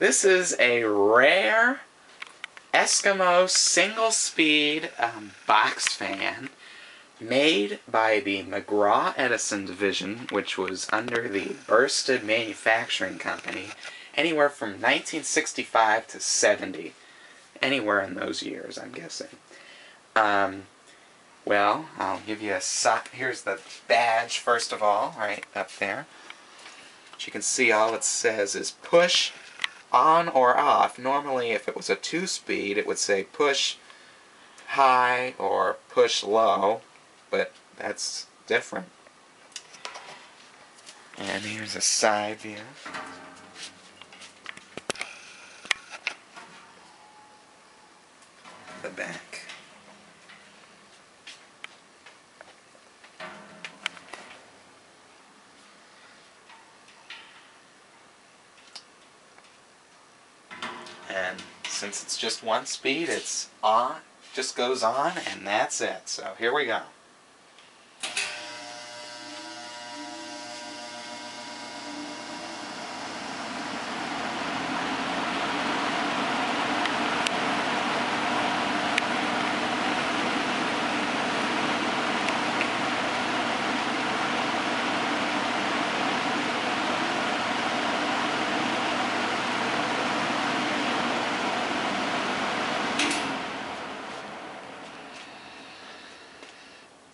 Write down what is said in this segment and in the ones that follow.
This is a rare Eskimo single-speed box fan made by the Mc-Graw Edison division, which was under the Bersted Manufacturing company, anywhere from 1965 to 70. Anywhere in those years, I'm guessing. Well, I'll give you a here's the badge, first of all, right up there. As you can see, all it says is push on or off. Normally, if it was a 2-speed, it would say push high or push low, but that's different. And here's a side view. The back. And since it's just one speed, it's on, just goes on, and that's it. So here we go.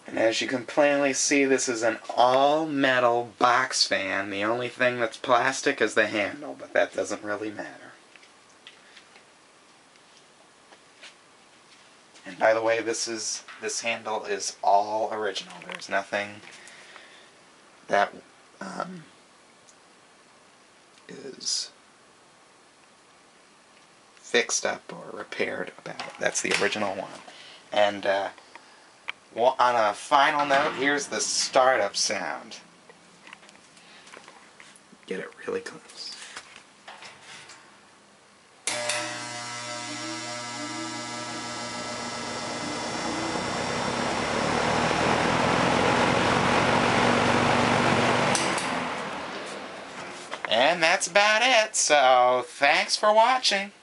And as you can plainly see, this is an all-metal box fan. The only thing that's plastic is the handle, but that doesn't really matter. And by the way, this handle is all original. There's nothing that is fixed up or repaired about it. That's the original one. And well, on a final note, here's the startup sound. Get it really close. And that's about it. So, thanks for watching.